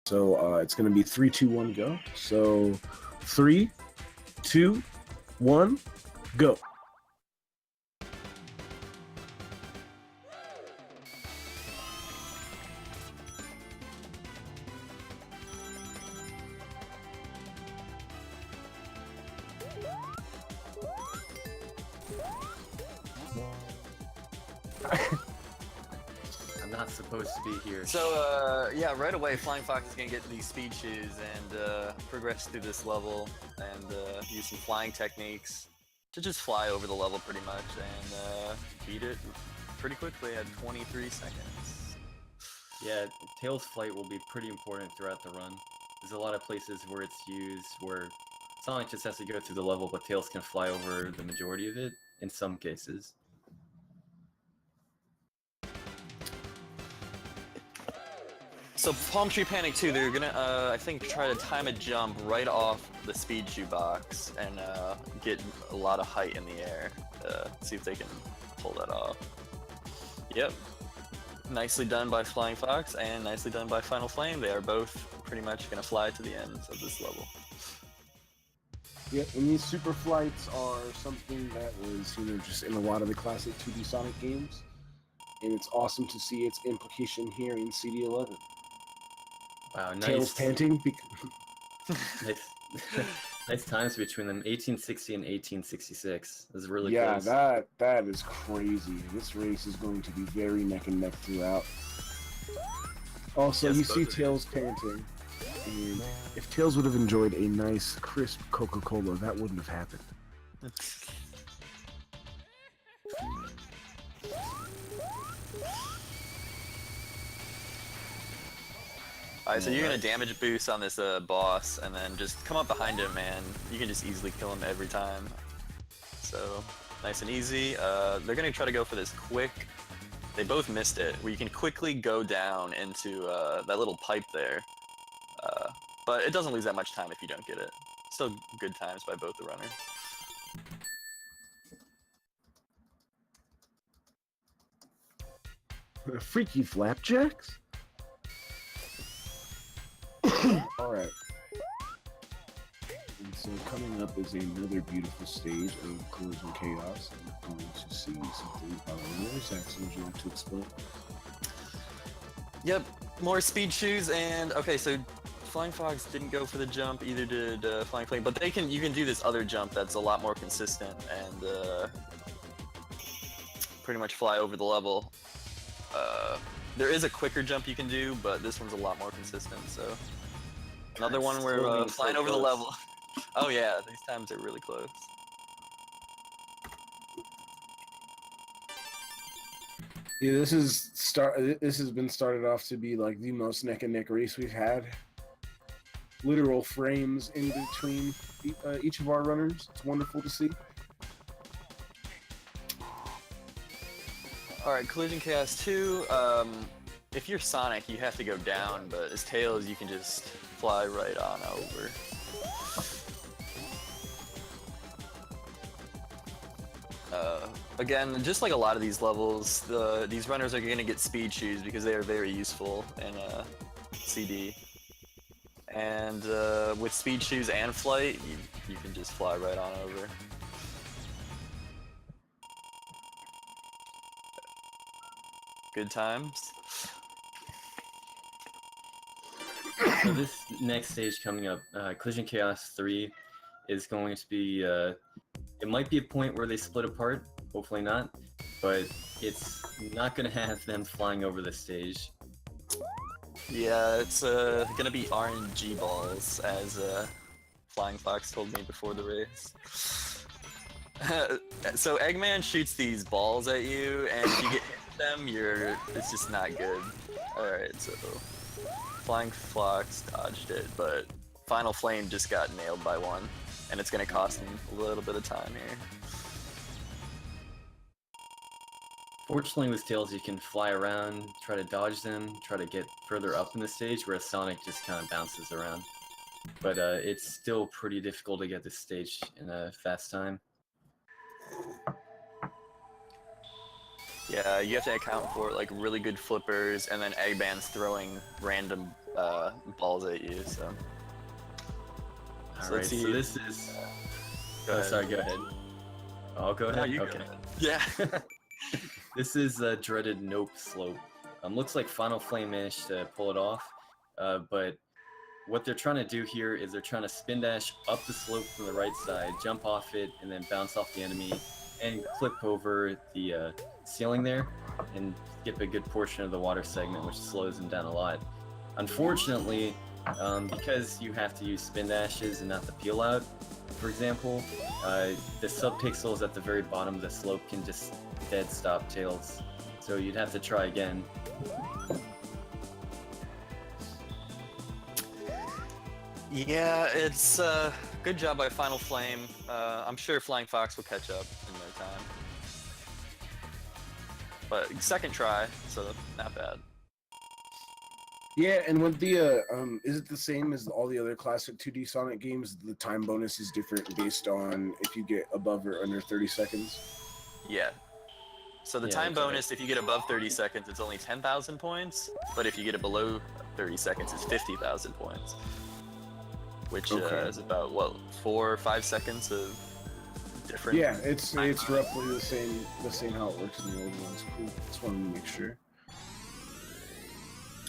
So it's going to be 3, 2, 1, go. So 3, 2, 1, go. I'm not supposed to be here. So, yeah, right away, Flying Fox is gonna get these speed shoes and progress through this level and use some flying techniques to just fly over the level pretty much and beat it pretty quickly at 23 seconds. Yeah, Tails flight will be pretty important throughout the run. There's a lot of places where it's used where Sonic just has to go through the level, but Tails can fly over the majority of it in some cases. So Palm Tree Panic 2, they're gonna, I think, try to time a jump right off the speed shoe box and get a lot of height in the air. See if they can pull that off. Yep. Nicely done by Flying Fox and nicely done by Finalflame. They are both pretty much gonna fly to the ends of this level. Yeah, and these super flights are something that was, just in a lot of the classic 2D Sonic games. And it's awesome to see its implication here in CD11. Wow, nice. Tails panting. nice, nice times between them. 1860 and 1866 is really yeah, close. that is crazy. This race is going to be very neck and neck throughout. Also, Yes, you see both of Tails panting, and if Tails would have enjoyed a nice, crisp Coca-Cola, that wouldn't have happened. Alright, so you're gonna damage boost on this boss, and then just come up behind him, and you can just easily kill him every time. So, nice and easy. They're gonna try to go for this quick. They both missed it, where you can quickly go down into that little pipe there. But it doesn't lose that much time if you don't get it. Still good times by both the runners. Freaky flapjacks? Alright. And so coming up is another beautiful stage of Collision Chaos. I'm going to see something about another Saxon. Would you like to explain? Yep, more speed shoes, and okay, so Flying Fox didn't go for the jump, either did Flying Flame, but you can do this other jump that's a lot more consistent and pretty much fly over the level. There is a quicker jump you can do, but this one's a lot more consistent, so. Another one where flying over the level. Oh yeah, these times are really close. Yeah, this has been started off to be like the most neck and neck race we've had. Literal frames in between each of our runners. It's wonderful to see. Alright, Collision Chaos 2. If you're Sonic, you have to go down, but as Tails, you can just fly right on over. Again, just like a lot of these levels, these runners are going to get speed shoes because they are very useful in CD. And with speed shoes and flight, you can just fly right on over. Good times. So this next stage coming up, Collision Chaos 3, is going to be, it might be a point where they split apart, hopefully not, but it's not going to have them flying over the stage. Yeah, it's gonna be RNG balls, as Flying Fox told me before the race. So Eggman shoots these balls at you, and if you get hit with them, it's just not good. Alright, so Flying Fox dodged it, but Finalflame just got nailed by one, and it's gonna cost him a little bit of time here. Fortunately with Tails you can fly around, try to dodge them, try to get further up in the stage, whereas Sonic just kind of bounces around. But it's still pretty difficult to get this stage in a fast time. Yeah, you have to account for like really good flippers, and then Eggman's throwing random balls at you. So. All So right. let's see. So this is. Go Oh, ahead. sorry. Go ahead. I'll go No, ahead. you go Okay. ahead. Yeah. This is a dreaded nope slope. Looks like Finalflame managed to pull it off, but what they're trying to do here is they're trying to spin dash up the slope from the right side, jump off it, and then bounce off the enemy, and clip over the ceiling there, and skip a good portion of the water segment, which slows them down a lot. Unfortunately, because you have to use spin dashes and not the peel out, for example, the subpixels at the very bottom of the slope can just dead stop Tails. So you'd have to try again. Yeah, it's good job by Finalflame. I'm sure Flying Fox will catch up in no time. But second try, so not bad. Yeah, and with the is it the same as all the other classic 2D Sonic games? The time bonus is different based on if you get above or under 30 seconds. Yeah. So the Yeah, time that's right. bonus, if you get above 30 seconds, it's only 10,000 points. But if you get it below 30 seconds, it's 50,000 points. Which Okay. is about, what, 4 or 5 seconds of different... Yeah, it's roughly the same how it works in the old ones. Cool. Just wanted to make sure.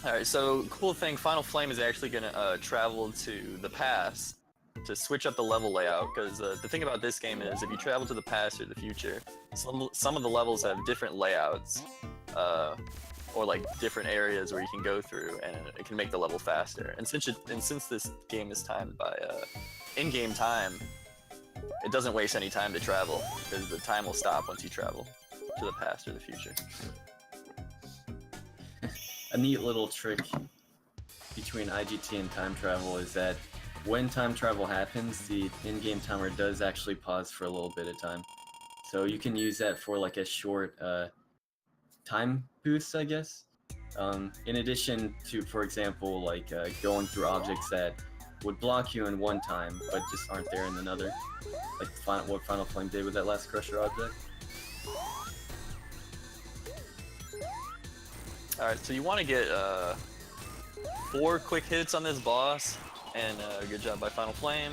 Alright, so cool thing, Finalflame is actually going to travel to the past to switch up the level layout, because the thing about this game is if you travel to the past or the future, some of the levels have different layouts, or like different areas where you can go through, and it can make the level faster. And since this game is timed by in-game time, it doesn't waste any time to travel, because the time will stop once you travel to the past or the future. A neat little trick between IGT and time travel is that when time travel happens, the in-game timer does actually pause for a little bit of time. So you can use that for like a short time boost, I guess. In addition to, for example, like going through objects that would block you in one time, but just aren't there in another. Like what Finalflame did with that last Crusher object. Alright, so you want to get 4 quick hits on this boss, and good job by Finalflame,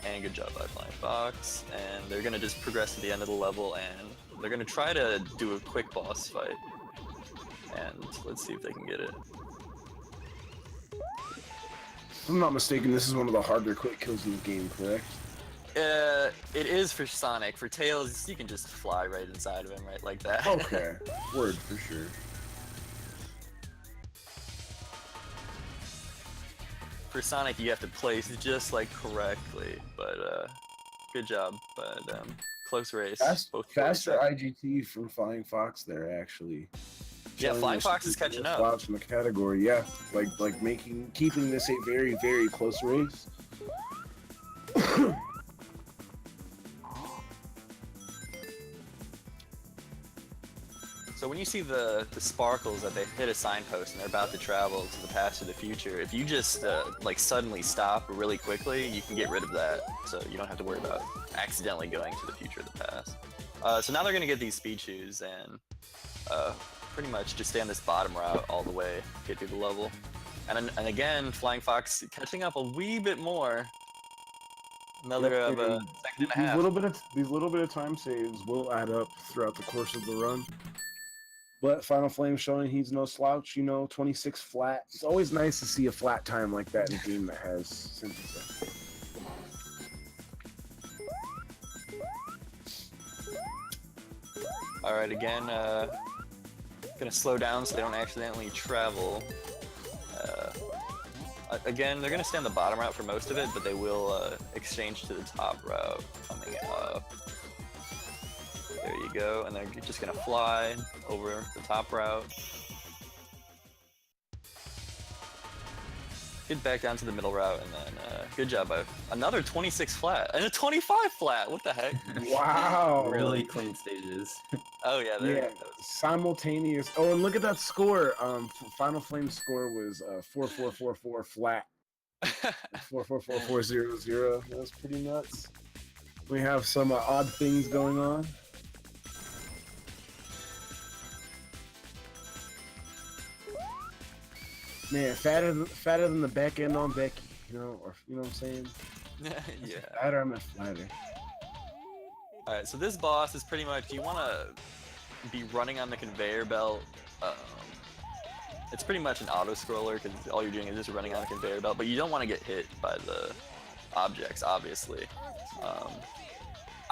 and good job by Flying Fox, and they're going to just progress to the end of the level, and they're going to try to do a quick boss fight, and let's see if they can get it. If I'm not mistaken, this is one of the harder quick kills in the game, correct? It is for Sonic. For Tails, you can just fly right inside of him, right like that. Okay, word for sure. For Sonic, you have to place just like correctly, but good job. But close race. Both Faster 47. IGT from Flying Fox there, actually. Yeah, Showing Flying us Fox is catching up. slots in the category, yeah. Like keeping this a very, very close race. So when you see the sparkles that they hit a signpost and they're about to travel to the past or the future, if you just like suddenly stop really quickly, you can get rid of that. So you don't have to worry about accidentally going to the future or the past. So now they're gonna get these speed shoes and pretty much just stay on this bottom route all the way, get through the level. And again, Flying Fox catching up a wee bit more. Another Yep, of a and second and a half. these little bit of time saves will add up throughout the course of the run. But Finalflame showing he's no slouch, 26 flat. It's always nice to see a flat time like that in a game that has synthesis. Alright, again, gonna slow down so they don't accidentally travel. Again, they're gonna stay on the bottom route for most of it, but they will exchange to the top route coming up. There you go, and they're just gonna fly over the top route. Get back down to the middle route, and then good job by another 26 flat and a 25 flat. What the heck? Wow! Really clean stages. Oh yeah, there. Yeah, simultaneous. Oh, and look at that score. Finalflame's score was 4444 flat. 444400. That was pretty nuts. We have some odd things going on. Man, fatter than the back end on Becky, you know, or you know what I'm saying? Yeah. Fatter, I'm a flatter. Alright, so this boss is pretty much, you want to be running on the conveyor belt. It's pretty much an auto-scroller, because all you're doing is just running on a conveyor belt, but you don't want to get hit by the objects, obviously.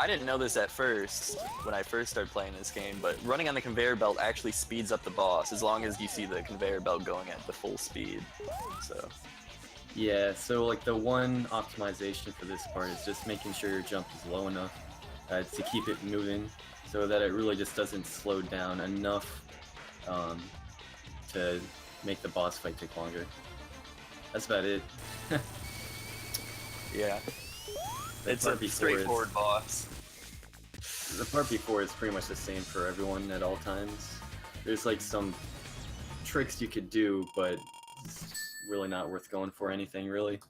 I didn't know this at first, when I first started playing this game, but running on the conveyor belt actually speeds up the boss, as long as you see the conveyor belt going at the full speed, so... Yeah, so like the one optimization for this part is just making sure your jump is low enough to keep it moving, so that it really just doesn't slow down enough to make the boss fight take longer. That's about it. Yeah. It's a straightforward boss. The part before is pretty much the same for everyone at all times. There's like some tricks you could do, but it's really not worth going for anything, really.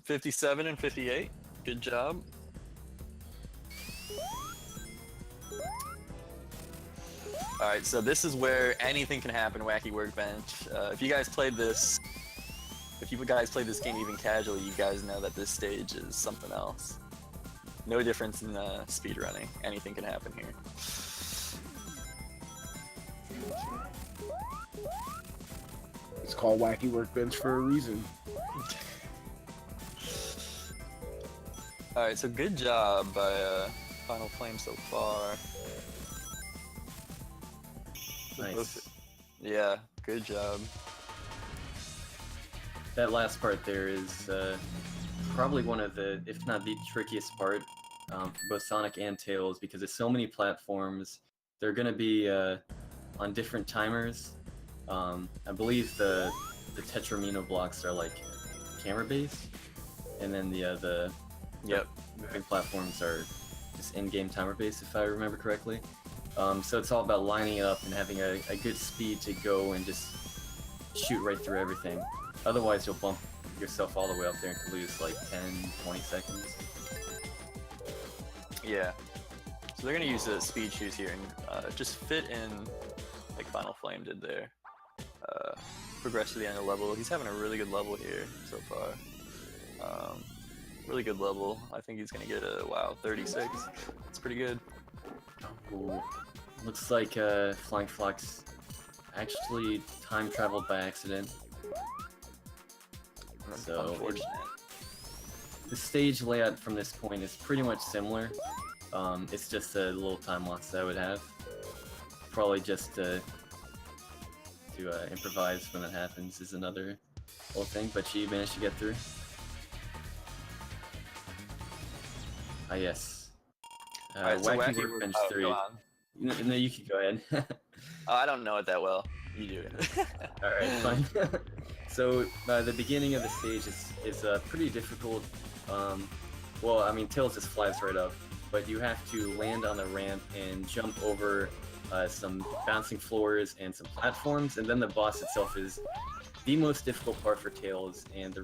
57 and 58. Good job. Alright, so this is where anything can happen, Wacky Workbench. If you guys played this game even casually, you guys know that this stage is something else. No difference in speedrunning. Anything can happen here. It's called Wacky Workbench for a reason. Alright, so good job by Finalflame so far. Nice. Yeah, good job. That last part there is probably one of the, if not the trickiest part for both Sonic and Tails, because there's so many platforms. They're going to be on different timers. I believe the Tetramino blocks are like camera based, and then the moving platforms are just in-game timer based, if I remember correctly. So it's all about lining it up and having a good speed to go and just shoot right through everything. Otherwise, you'll bump yourself all the way up there and could lose like 10, 20 seconds. Yeah. So they're gonna use the speed shoes here and just fit in like Finalflame did there. Progress to the end of the level. He's having a really good level here so far. Really good level. I think he's gonna get a 36. It's pretty good. Ooh. Looks like Flying Fox actually time traveled by accident. So unfortunate. The stage layout from this point is pretty much similar. It's just a little time loss that I would have. Probably just to improvise when that happens is another whole thing, but she managed to get through. Ah, yes. Alright, so Wacky Workbench 3. No, you can go ahead. I don't know it that well. You do it. Alright, fine. So, the beginning of the stage is pretty difficult. Well, I mean, Tails just flies right up, but you have to land on the ramp and jump over some bouncing floors and some platforms, and then the boss itself is the most difficult part for Tails, and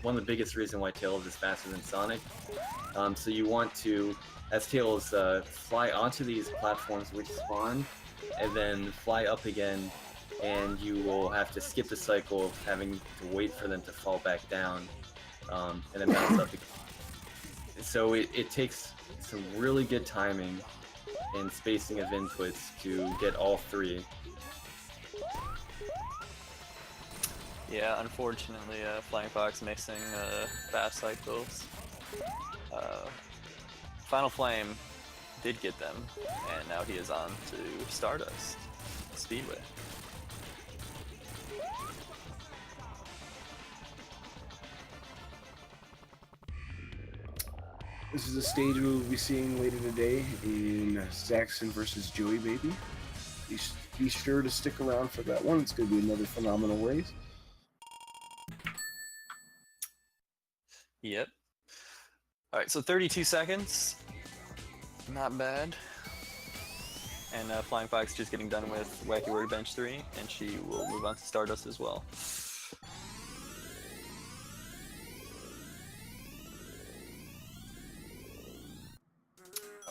one of the biggest reasons why Tails is faster than Sonic. So you want to, as Tails, fly onto these platforms which spawn, and then fly up again, and you will have to skip the cycle of having to wait for them to fall back down, and then bounce up again. So it takes some really good timing and spacing of inputs to get all three. Yeah, unfortunately, Flying Fox missing fast cycles. Finalflame did get them, and now he is on to Stardust Speedway. This is a stage we will be seeing later today in Saxon versus Joey Baby. Be sure to stick around for that one. It's going to be another phenomenal race. Yep. Alright, so 32 seconds. Not bad. And Flying Fox just getting done with Wacky Workbench 3, and she will move on to Stardust as well.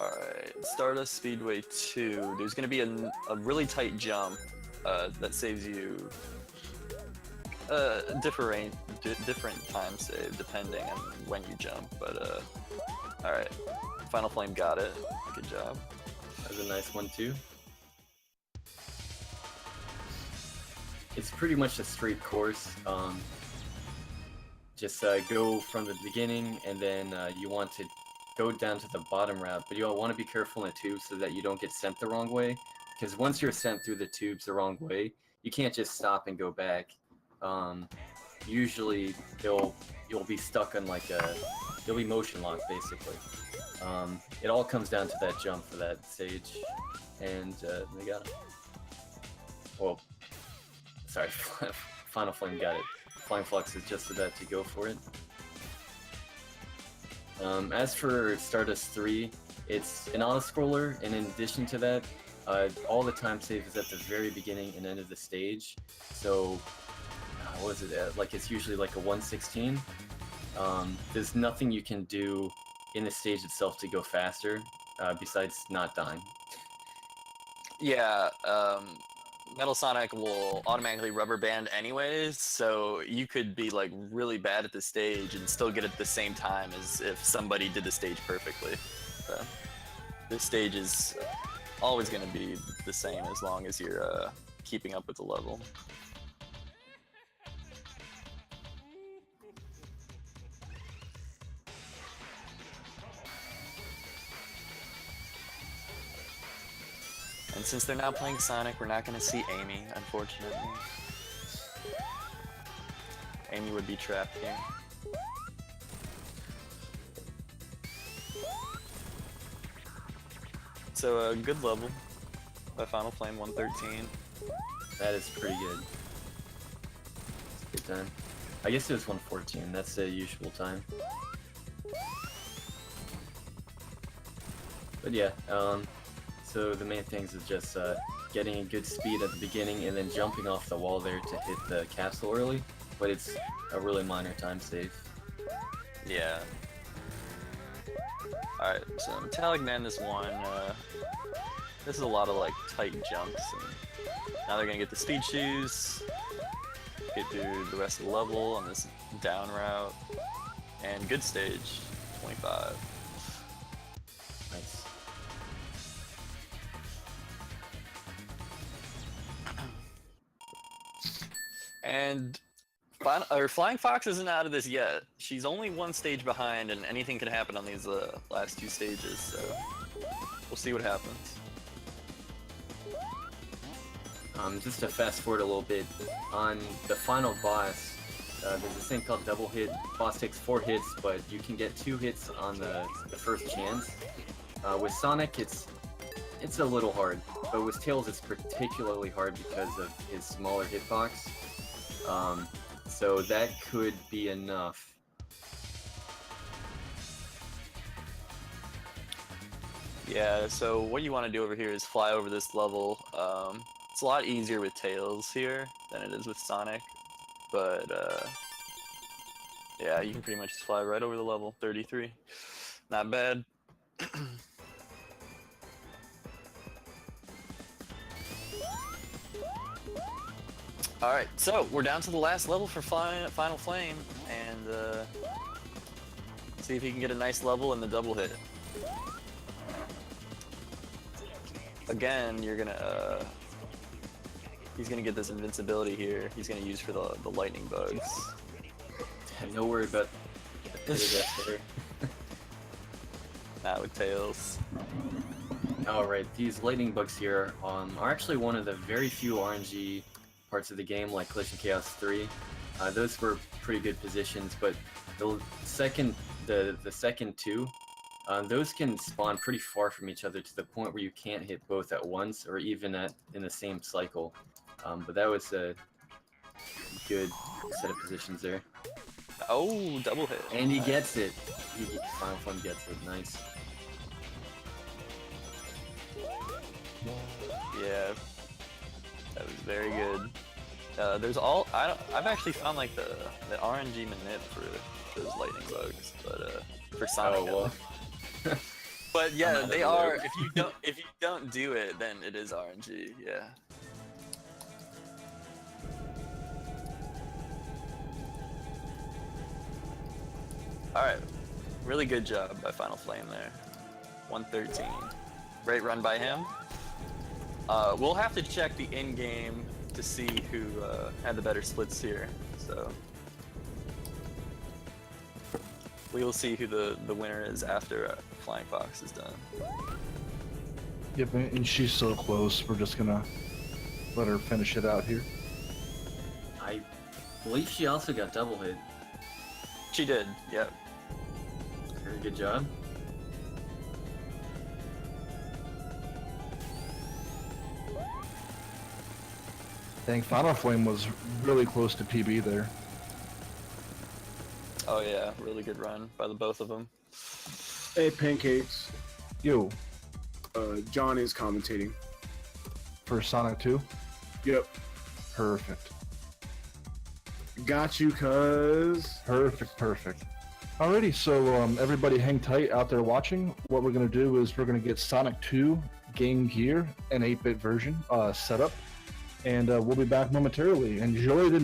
Alright, Stardust Speedway 2. There's going to be a really tight jump that saves you different time save depending on when you jump, but alright. Final Flame got it. Good job. That was a nice one too. It's pretty much a straight course. Just go from the beginning, and then you want to go down to the bottom route, but you'll want to be careful in the tube so that you don't get sent the wrong way. Because once you're sent through the tubes the wrong way, you can't just stop and go back. Usually, you'll be stuck on like you'll be motion locked basically. It all comes down to that jump for that stage, and they got it. Well, sorry, Final Flame got it. Flying Flux is just about to go for it. As for Stardust 3, it's an auto-scroller, and in addition to that, all the time save is at the very beginning and end of the stage. So, what is it? Like, it's usually like a 1/16. There's nothing you can do in the stage itself to go faster, besides not dying. Yeah, Metal Sonic will automatically rubber band anyways, so you could be like really bad at the stage and still get it at the same time as if somebody did the stage perfectly. So, this stage is always going to be the same as long as you're keeping up with the level. And since they're now playing Sonic, we're not going to see Amy, unfortunately. Amy would be trapped here. So a good level by Final Flame 113. That is pretty good. It's a good time. I guess it was 114, that's the usual time. But yeah, so the main things is just getting a good speed at the beginning and then jumping off the wall there to hit the capsule early, but it's a really minor time save. Yeah. Alright, so Metallic Man this one, this is a lot of like tight jumps, and now they're gonna get the speed shoes, get through the rest of the level on this down route, and good stage, 25. Nice. And Flying Fox isn't out of this yet. She's only one stage behind, and anything can happen on these last two stages, so we'll see what happens. Just to fast forward a little bit, on the final boss, there's this thing called double hit. Boss takes 4 hits, but you can get 2 hits on the first chance. With Sonic, it's a little hard, but with Tails it's particularly hard because of his smaller hitbox. So that could be enough. Yeah, so what you want to do over here is fly over this level. It's a lot easier with Tails here than it is with Sonic, but yeah, you can pretty much just fly right over the level. 33, not bad. Alright, so we're down to the last level for Final Flame, and see if he can get a nice level in the double hit. Again, he's gonna get this invincibility here. He's gonna use for the lightning bugs. No worry about the pit of death there. Not with Tails. Alright, these lightning bugs here are actually one of the very few RNG parts of the game, like Collision Chaos 3. Those were pretty good positions, but the second two, those can spawn pretty far from each other to the point where you can't hit both at once or even in the same cycle. But that was a good set of positions there. Oh, double hit. And he gets it. Final Flame gets it. Nice. Yeah, that was very good. I've actually found like the RNG manip for those lightning bugs, but for Sonic. Oh, well. But yeah, they are. If you don't do it, then it is RNG. Yeah. Alright. Really good job by Finalflame there. 113. Great run by him. We'll have to check the in-game to see who had the better splits here. So we will see who the winner is after Flying Fox is done. Yep, and she's so close. We're just gonna let her finish it out here. I believe she also got double hit. She did, yep. Very good job. Dang, Finalflame was really close to PB there. Oh yeah, really good run by the both of them. Hey, Pancakes. Yo, John is commentating. for Sonic 2? Yep. Perfect. Got you, cuz. Perfect. Alrighty, so everybody hang tight out there watching. What we're going to do is we're going to get Sonic 2 Game Gear, an 8-bit version, set up. And we'll be back momentarily. Enjoy the